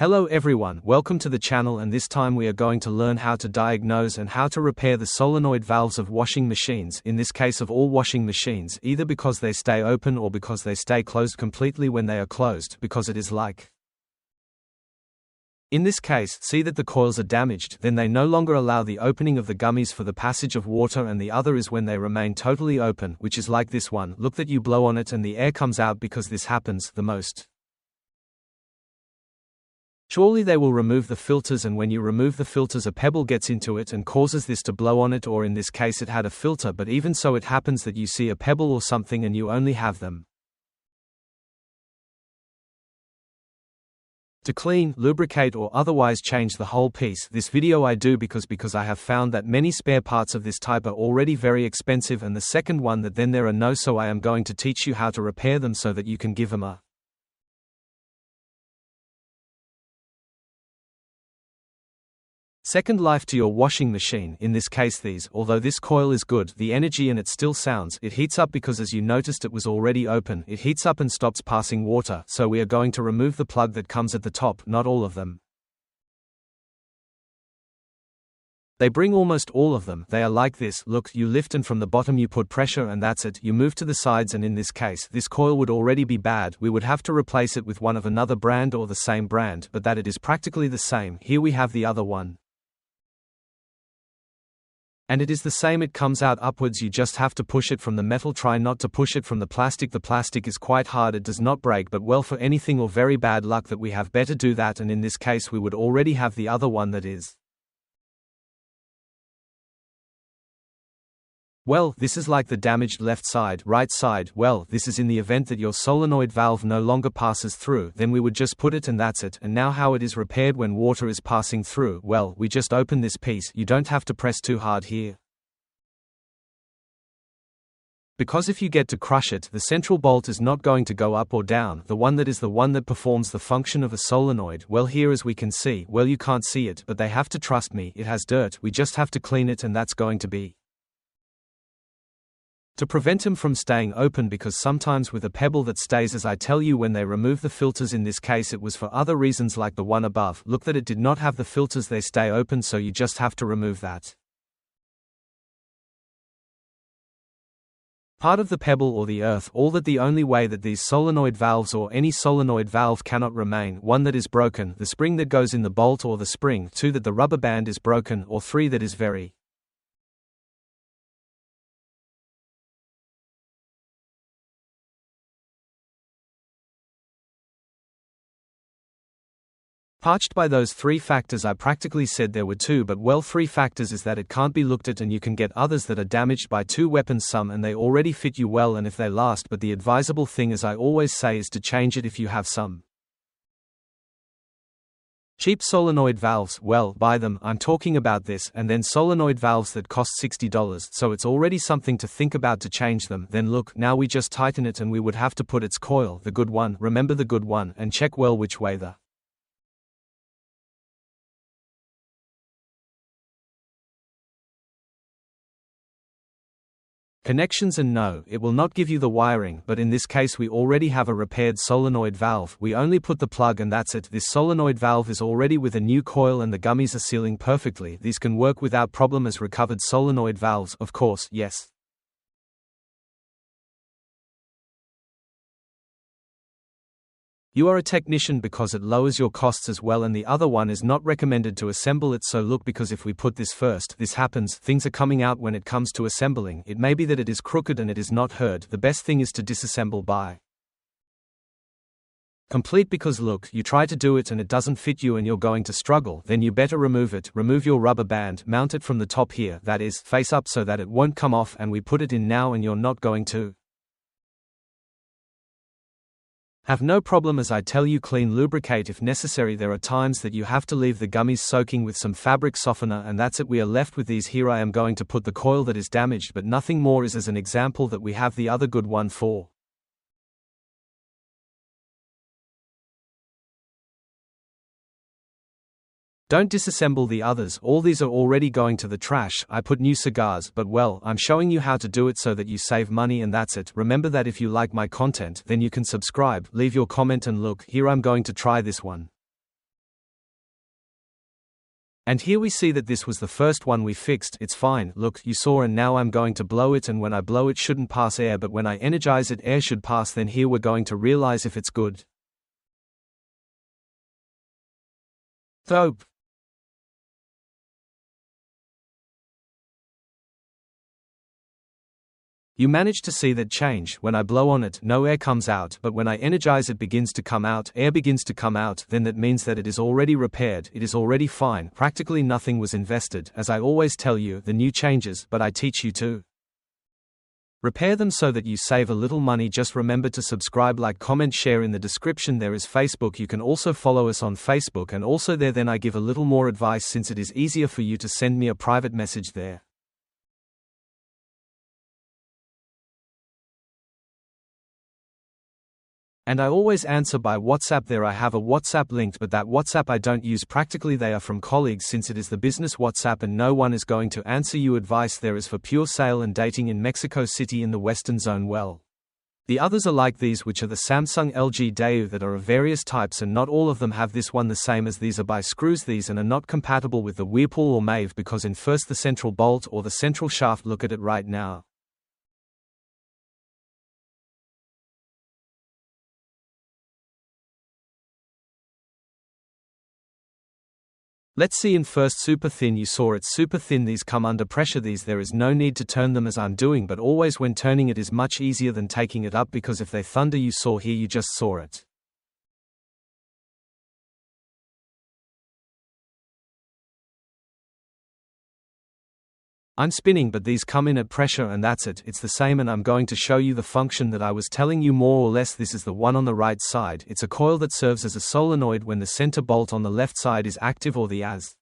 Hello everyone, welcome to the channel, and this time we are going to learn how to diagnose and how to repair the solenoid valves of washing machines, in this case of all washing machines, either because they stay open or because they stay closed completely when they are closed, because it is like. In this case, see that the coils are damaged, then they no longer allow the opening of the gummies for the passage of water, and the other is when they remain totally open, which is like this one. Look that you blow on it and the air comes out, because this happens the most. Surely they will remove the filters, and when you remove the filters a pebble gets into it and causes this to blow on it, or in this case it had a filter, but even so it happens that you see a pebble or something and you only have them. To clean, lubricate or otherwise change the whole piece, this video I do because I have found that many spare parts of this type are already very expensive, and the second one that then there are no, so I am going to teach you how to repair them so that you can give them a second life to your washing machine. In this case these, although this coil is good, the energy and it still sounds, it heats up because as you noticed it was already open, it heats up and stops passing water, so we are going to remove the plug that comes at the top, not all of them. They bring almost all of them, they are like this, look, you lift and from the bottom you put pressure and that's it, you move to the sides, and in this case, this coil would already be bad, we would have to replace it with one of another brand or the same brand, but that it is practically the same. Here we have the other one. And it is the same, it comes out upwards, you just have to push it from the metal, try not to push it from the plastic is quite hard, it does not break, but well, for anything or very bad luck that we have, better do that, and in this case we would already have the other one that is. Well, this is like the damaged left side, right side. Well, this is in the event that your solenoid valve no longer passes through, then we would just put it and that's it. And now how it is repaired when water is passing through, well, we just open this piece, you don't have to press too hard here. Because if you get to crush it, the central bolt is not going to go up or down, the one that is the one that performs the function of a solenoid. Well, here as we can see, well, you can't see it, but they have to trust me, it has dirt, we just have to clean it, and that's going to be to prevent them from staying open, because sometimes with a pebble that stays, as I tell you, when they remove the filters, in this case it was for other reasons like the one above, look that it did not have the filters, they stay open, so you just have to remove that part of the pebble or the earth, all that. The only way that these solenoid valves or any solenoid valve cannot remain, 1 that is broken, the spring that goes in the bolt or the spring, 2 that the rubber band is broken, or 3 that is very parched. By those 3 factors I practically said there were 2, but well, 3 factors is that it can't be looked at, and you can get others that are damaged by 2 weapons, some and they already fit you well and if they last, but the advisable thing, as I always say, is to change it if you have some cheap solenoid valves. Well, buy them, I'm talking about this, and then solenoid valves that cost $60, so it's already something to think about to change them. Then look, now we just tighten it and we would have to put its coil, the good one, remember the good one, and check well which way the connections, and no, it will not give you the wiring, but in this case we already have a repaired solenoid valve, we only put the plug and that's it. This solenoid valve is already with a new coil and the gummies are sealing perfectly. These can work without problem as recovered solenoid valves, of course, yes. You are a technician because it lowers your costs as well, and the other one is not recommended to assemble it, so look, because if we put this first, this happens, things are coming out when it comes to assembling. It may be that it is crooked and it is not heard, the best thing is to disassemble by complete, because look, you try to do it and it doesn't fit you and you're going to struggle, then you better remove it. Remove your rubber band, mount it from the top here, that is, face up so that it won't come off, and we put it in now and you're not going to have no problem, as I tell you. Clean, lubricate if necessary. There are times that you have to leave the gummies soaking with some fabric softener, and that's it. We are left with these here. I am going to put the coil that is damaged, but nothing more, is as an example that we have the other good one for Don't disassemble the others, all these are already going to the trash. I put new cigars, but well, I'm showing you how to do it so that you save money, and that's it. Remember that if you like my content, then you can subscribe, leave your comment, and look, here I'm going to try this one. And here we see that this was the first one we fixed. It's fine, look, you saw, and now I'm going to blow it, and when I blow it shouldn't pass air, but when I energize it air should pass. Then here we're going to realize if it's good. Dope. You manage to see that change. When I blow on it, no air comes out, but when I energize it begins to come out, air begins to come out. Then that means that it is already repaired, it is already fine. Practically nothing was invested. As I always tell you, the new changes, but I teach you to repair them so that you save a little money. Just remember to subscribe, like, comment, share. In the description there is Facebook. You can also follow us on Facebook, and also there then I give a little more advice, since it is easier for you to send me a private message there. And I always answer by WhatsApp there. I have a WhatsApp linked, but that WhatsApp I don't use practically. They are from colleagues, since it is the business WhatsApp, and no one is going to answer you. Advice there is for pure sale and dating in Mexico City in the Western Zone. Well, the others are like these, which are the Samsung, LG, Daewoo, that are of various types, and not all of them have this one the same as these are by screws. These and are not compatible with the Whirlpool or Mave, because in first the central bolt or the central shaft. Look at it right now. Let's see in first super thin. You saw it's super thin. These come under pressure. These there is no need to turn them as I'm doing, but always when turning it is much easier than taking it up, because if they thunder, you saw here, you just saw it. I'm spinning, but these come in at pressure, and that's it. It's the same, and I'm going to show you the function that I was telling you more or less. This is the one on the right side. It's a coil that serves as a solenoid when the center bolt on the left side is active, or the as.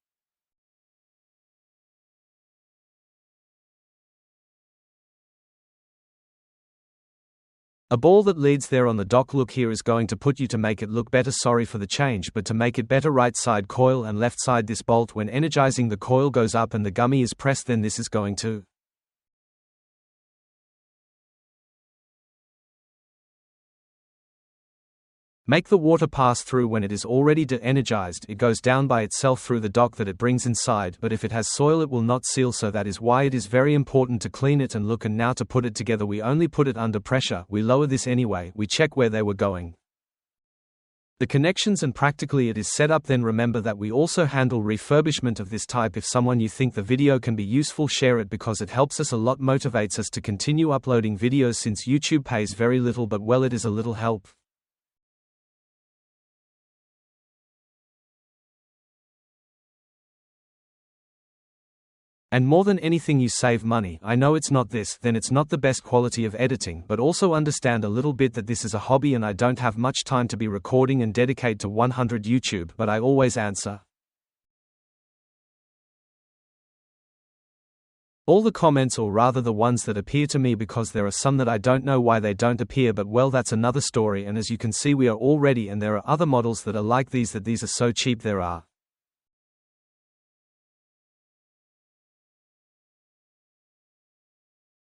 A ball that leads there on the dock. Look, here is going to put you to make it look better. Sorry for the change, but to make it better, right side coil and left side this bolt. When energizing, the coil goes up and the gummy is pressed, then this is going to make the water pass through. When it is already de-energized, it goes down by itself through the dock that it brings inside, but if it has soil it will not seal, so that is why it is very important to clean it. And look, and now to put it together, we only put it under pressure. We lower this anyway, we check where they were going, the connections, and practically it is set up. Then remember that we also handle refurbishment of this type. If someone you think the video can be useful, share it, because it helps us a lot, motivates us to continue uploading videos, since YouTube pays very little, but well, it is a little help. And more than anything, you save money. I know it's not this, then it's not the best quality of editing, but also understand a little bit that this is a hobby and I don't have much time to be recording and dedicate to 100 YouTube, but I always answer all the comments, or rather the ones that appear to me, because there are some that I don't know why they don't appear, but well, that's another story. And as you can see, we are all ready, and there are other models that are like these, that these are so cheap. There are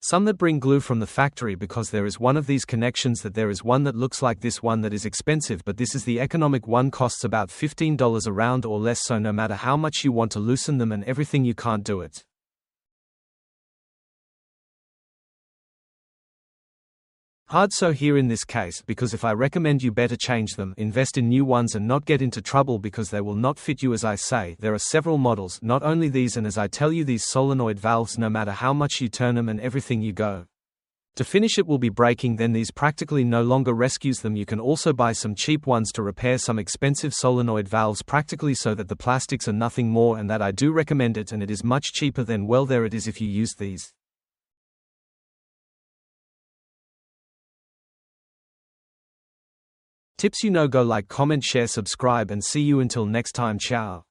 some that bring glue from the factory, because there is one of these connections, that there is one that looks like this one that is expensive, but this is the economic one, costs about $15 around or less, so no matter how much you want to loosen them and everything, you can't do it hard. So here in this case, because if I recommend you better change them, invest in new ones and not get into trouble, because they will not fit you. As I say, there are several models, not only these, and as I tell you, these solenoid valves, no matter how much you turn them and everything you go to finish, it will be breaking. Then these practically no longer rescues them. You can also buy some cheap ones to repair some expensive solenoid valves, practically, so that the plastics are nothing more, and that I do recommend it, and it is much cheaper than, well, there it is if you use these tips. Go like, comment, share, subscribe, and see you until next time. Ciao.